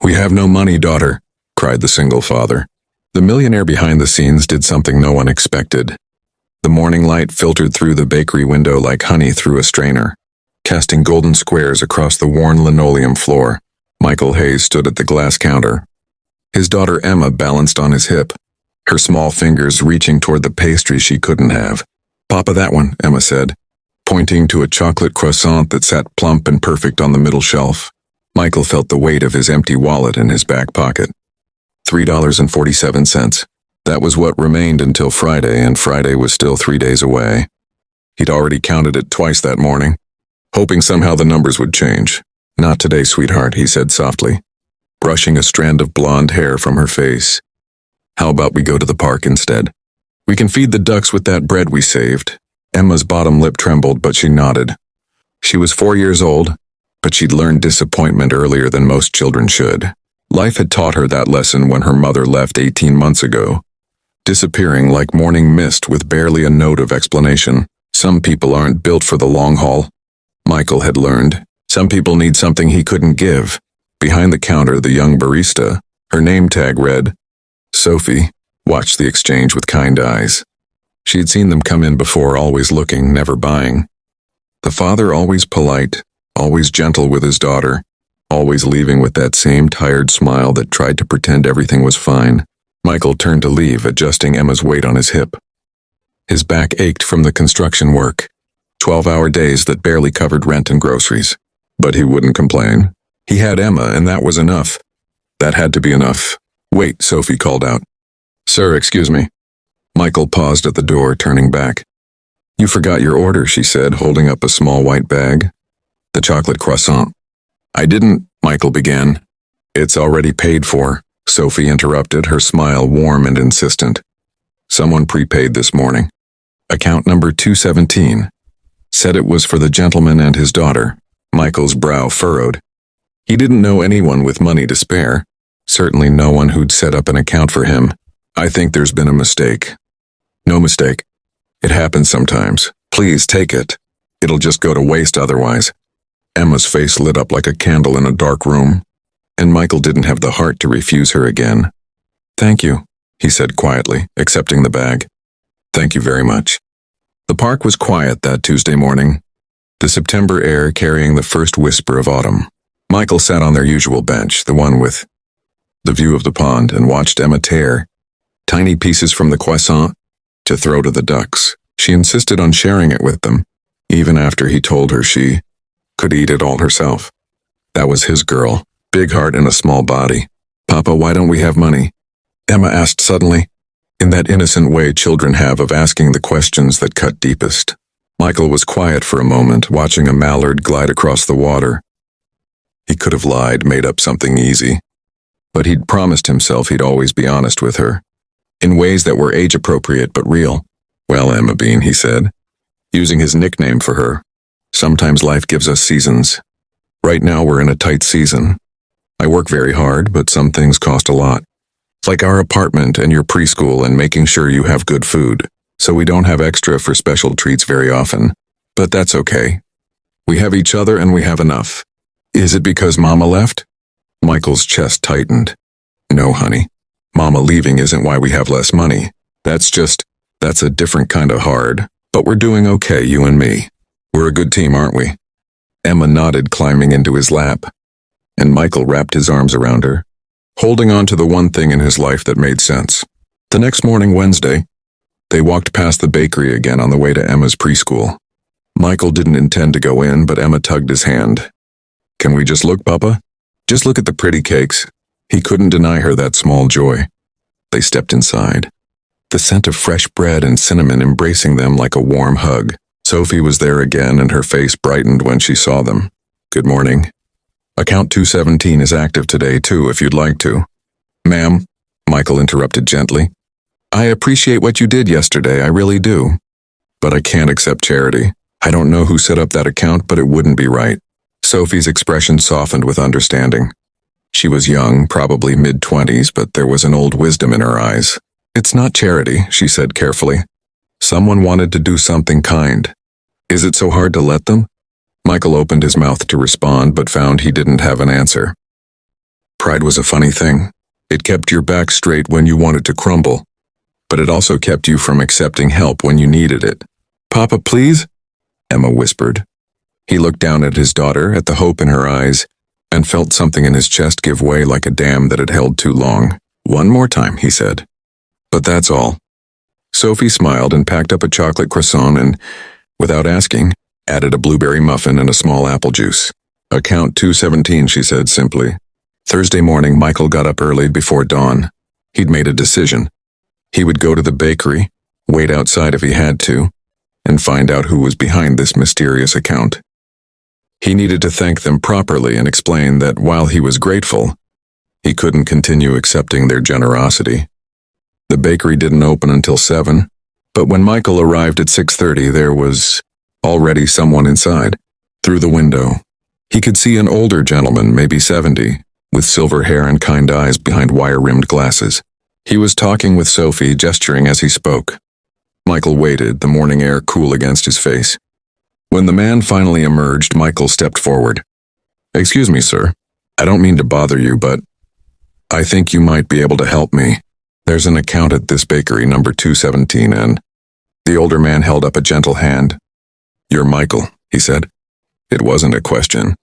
"We have no money, daughter," cried the single father. The millionaire behind the scenes did something no one expected. The morning light filtered through the bakery window like honey through a strainer, casting golden squares across the worn linoleum floor. Michael Hayes stood at the glass counter. His daughter Emma balanced on his hip, her small fingers reaching toward the pastry she couldn't have. "Papa, that one," Emma said, pointing to a chocolate croissant that sat plump and perfect on the middle shelf. Michael felt the weight of his empty wallet in his back pocket. $3.47. That was what remained until Friday, and Friday was still 3 days away. He'd already counted it twice that morning, hoping somehow the numbers would change. "Not today, sweetheart," he said softly, brushing a strand of blonde hair from her face. "How about we go to the park instead? We can feed the ducks with that bread we saved." Emma's bottom lip trembled, but she nodded. She was 4 years old, but she'd learned disappointment earlier than most children should. Life had taught her that lesson when her mother left 18 months ago, disappearing like morning mist with barely a note of explanation. Some people aren't built for the long haul, Michael had learned. Some people need something he couldn't give. Behind the counter, the young barista, her name tag read, Sophie, watched the exchange with kind eyes. She had seen them come in before, always looking, never buying. The father always polite, always gentle with his daughter, always leaving with that same tired smile that tried to pretend everything was fine. Michael turned to leave, adjusting Emma's weight on his hip. His back ached from the construction work, 12-hour days that barely covered rent and groceries. But he wouldn't complain. He had Emma, and that was enough. That had to be enough. "Wait," Sophie called out. "Sir, excuse me." Michael paused at the door, turning back. "You forgot your order," she said, holding up a small white bag. "The chocolate croissant." "I didn't," Michael began. "It's already paid for," Sophie interrupted, her smile warm and insistent. "Someone prepaid this morning. Account number 217. Said it was for the gentleman and his daughter." Michael's brow furrowed. He didn't know anyone with money to spare, certainly no one who'd set up an account for him. "I think there's been a mistake." "No mistake. It happens sometimes. Please take it. It'll just go to waste otherwise." Emma's face lit up like a candle in a dark room, and Michael didn't have the heart to refuse her again. "Thank you," he said quietly, accepting the bag. "Thank you very much." The park was quiet that Tuesday morning, the September air carrying the first whisper of autumn. Michael sat on their usual bench, the one with the view of the pond, and watched Emma tear tiny pieces from the croissant to throw to the ducks. She insisted on sharing it with them, even after he told her she could eat it all herself. That was his girl, big heart and a small body. "Papa, why don't we have money?" Emma asked suddenly, in that innocent way children have of asking the questions that cut deepest. Michael was quiet for a moment, watching a mallard glide across the water. He could have lied, made up something easy, but he'd promised himself he'd always be honest with her, in ways that were age-appropriate but real. "Well, Emma Bean," he said, using his nickname for her. "Sometimes life gives us seasons. Right now we're in a tight season. I work very hard, but some things cost a lot. It's like our apartment and your preschool and making sure you have good food, so we don't have extra for special treats very often. But that's okay. We have each other and we have enough." "Is it because Mama left?" Michael's chest tightened. "No, honey. Mama leaving isn't why we have less money. That's a different kind of hard. But we're doing okay, you and me. We're a good team, aren't we?" Emma nodded, climbing into his lap, and Michael wrapped his arms around her, holding on to the one thing in his life that made sense. The next morning, Wednesday, they walked past the bakery again on the way to Emma's preschool. Michael didn't intend to go in, but Emma tugged his hand. "Can we just look, Papa? Just look at the pretty cakes." He couldn't deny her that small joy. They stepped inside, the scent of fresh bread and cinnamon embracing them like a warm hug. Sophie was there again, and her face brightened when she saw them. "Good morning. Account 217 is active today, too, if you'd like to." "Ma'am," Michael interrupted gently, "I appreciate what you did yesterday, I really do. But I can't accept charity. I don't know who set up that account, but it wouldn't be right." Sophie's expression softened with understanding. She was young, probably mid-20s, but there was an old wisdom in her eyes. "It's not charity," she said carefully. "Someone wanted to do something kind. Is it so hard to let them?" Michael opened his mouth to respond, but found he didn't have an answer. Pride was a funny thing. It kept your back straight when you wanted to crumble, but it also kept you from accepting help when you needed it. "Papa, please?" Emma whispered. He looked down at his daughter, at the hope in her eyes, and felt something in his chest give way like a dam that had held too long. "One more time," he said. "But that's all." Sophie smiled and packed up a chocolate croissant and, without asking, added a blueberry muffin and a small apple juice. "Account 217, she said simply. Thursday morning, Michael got up early before dawn. He'd made a decision. He would go to the bakery, wait outside if he had to, and find out who was behind this mysterious account. He needed to thank them properly and explain that while he was grateful, he couldn't continue accepting their generosity. The bakery didn't open until 7, but when Michael arrived at 6:30, there was already someone inside. Through the window, he could see an older gentleman, maybe 70, with silver hair and kind eyes behind wire-rimmed glasses. He was talking with Sophie, gesturing as he spoke. Michael waited, the morning air cool against his face. When the man finally emerged, Michael stepped forward. "Excuse me, sir. I don't mean to bother you, but I think you might be able to help me. There's an account at this bakery, number 217, and..." The older man held up a gentle hand. "You're Michael," he said. It wasn't a question.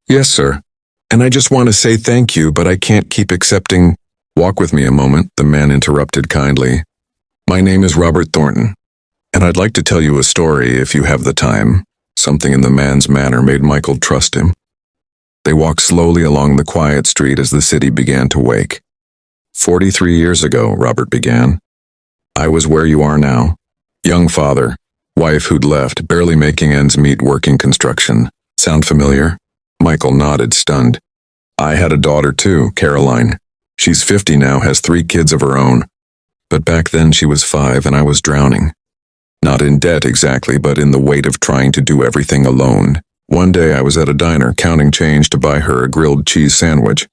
"Yes, sir. And I just want to say thank you, but I can't keep accepting..." "Walk with me a moment," the man interrupted kindly. "My name is Robert Thornton, and I'd like to tell you a story if you have the time." Something in the man's manner made Michael trust him. They walked slowly along the quiet street as the city began to wake. 43 years ago, Robert began. I was where you are now. Young father, wife who'd left, barely making ends meet working construction. Sound familiar? Michael nodded, stunned. I had a daughter too, Caroline. She's 50 now, has 3 kids of her own. But back then she was 5 and I was drowning. Not in debt exactly, but in the weight of trying to do everything alone. One day I was at a diner counting change to buy her a grilled cheese sandwich.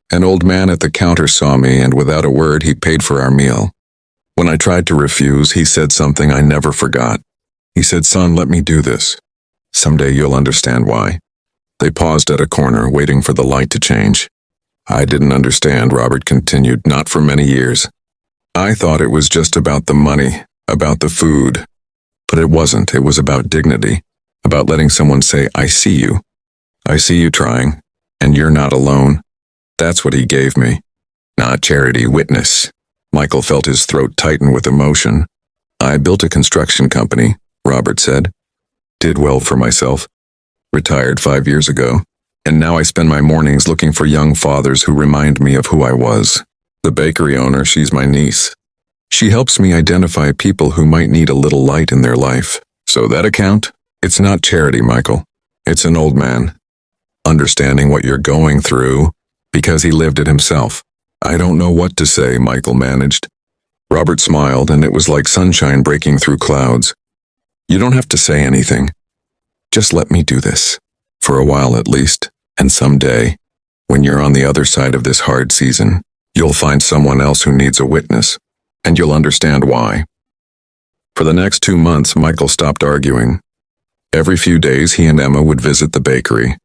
An old man at the counter saw me and without a word he paid for our meal. When I tried to refuse, he said something I never forgot. He said, "Son, let me do this. Someday you'll understand why." They paused at a corner, waiting for the light to change. I didn't understand, Robert continued, not for many years. I thought it was just about the money, about the food. But it wasn't. It was about dignity, about letting someone say, I see you trying, and you're not alone. That's what he gave me. Not charity, witness. Michael felt his throat tighten with emotion. I built a construction company, Robert said. Did well for myself. Retired 5 years ago. And now I spend my mornings looking for young fathers who remind me of who I was. The bakery owner, she's my niece. She helps me identify people who might need a little light in their life. So that account? It's not charity, Michael. It's an old man. Understanding what you're going through, because he lived it himself. I don't know what to say, Michael managed. Robert smiled, and it was like sunshine breaking through clouds. You don't have to say anything. Just let me do this. For a while at least, and someday, when you're on the other side of this hard season, you'll find someone else who needs a witness, and you'll understand why. For the next 2 months, Michael stopped arguing. Every few days, he and Emma would visit the bakery,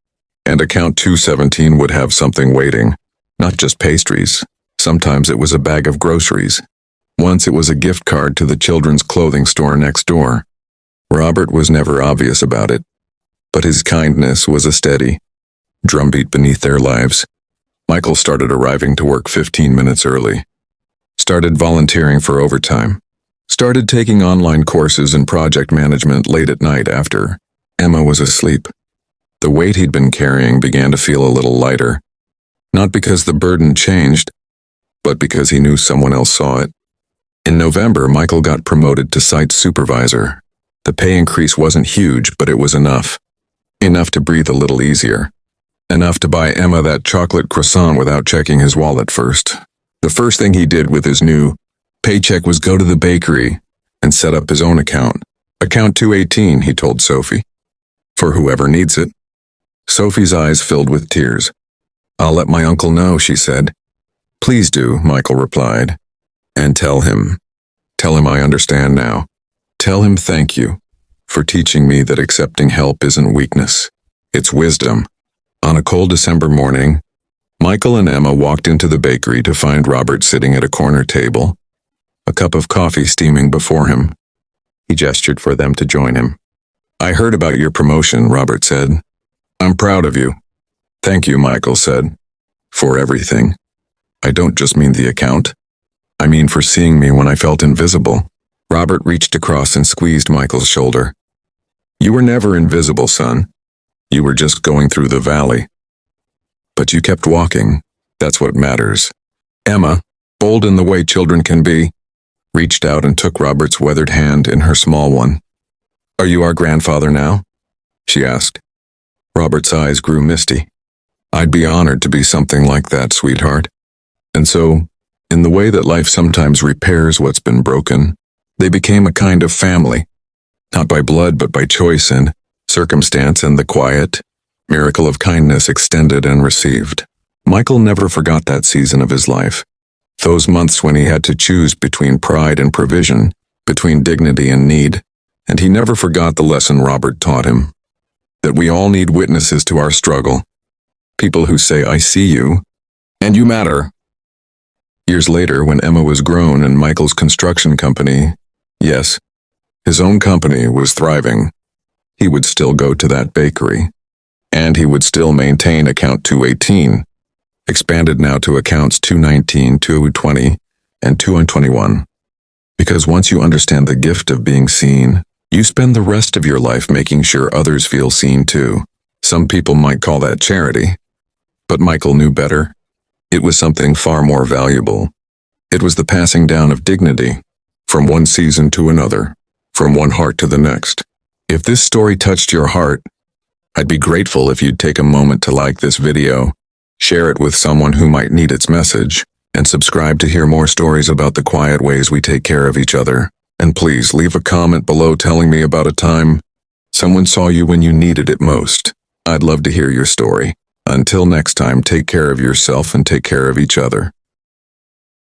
and account 217 would have something waiting, not just pastries. Sometimes it was a bag of groceries. Once it was a gift card to the children's clothing store next door. Robert was never obvious about it, but his kindness was a steady drumbeat beneath their lives. Michael started arriving to work 15 minutes early. Started volunteering for overtime. Started taking online courses in project management late at night after Emma was asleep. The weight he'd been carrying began to feel a little lighter. Not because the burden changed, but because he knew someone else saw it. In November, Michael got promoted to site supervisor. The pay increase wasn't huge, but it was enough. Enough to breathe a little easier. Enough to buy Emma that chocolate croissant without checking his wallet first. The first thing he did with his new paycheck was go to the bakery and set up his own account. Account 218, he told Sophie. For whoever needs it. Sophie's eyes filled with tears. I'll let my uncle know, she said. Please do, Michael replied. And tell him I understand now. Tell him thank you for teaching me that accepting help isn't weakness. It's wisdom. On a cold December morning, Michael and Emma walked into the bakery to find Robert sitting at a corner table, a cup of coffee steaming before him. He gestured for them to join him. "I heard about your promotion," Robert said. "I'm proud of you." "Thank you," Michael said. "For everything. I don't just mean the account. I mean for seeing me when I felt invisible." Robert reached across and squeezed Michael's shoulder. "You were never invisible, son. You were just going through the valley. But you kept walking. That's what matters." Emma, bold in the way children can be, reached out and took Robert's weathered hand in her small one. "Are you our grandfather now?" she asked. Robert's eyes grew misty. "I'd be honored to be something like that, sweetheart." And so, in the way that life sometimes repairs what's been broken, they became a kind of family, not by blood but by choice and circumstance and the quiet miracle of kindness extended and received. Michael never forgot that season of his life, those months when he had to choose between pride and provision, between dignity and need, and he never forgot the lesson Robert taught him, that we all need witnesses to our struggle, people who say, "I see you, and you matter." Years later, when Emma was grown and Michael's construction company, yes, his own company, was thriving, he would still go to that bakery. And he would still maintain account 218, expanded now to accounts 219, 220, and 221. Because once you understand the gift of being seen, you spend the rest of your life making sure others feel seen too. Some people might call that charity, but Michael knew better. It was something far more valuable. It was the passing down of dignity, from one season to another, from one heart to the next. If this story touched your heart, I'd be grateful if you'd take a moment to like this video, share it with someone who might need its message, and subscribe to hear more stories about the quiet ways we take care of each other. And please leave a comment below telling me about a time someone saw you when you needed it most. I'd love to hear your story. Until next time, take care of yourself and take care of each other.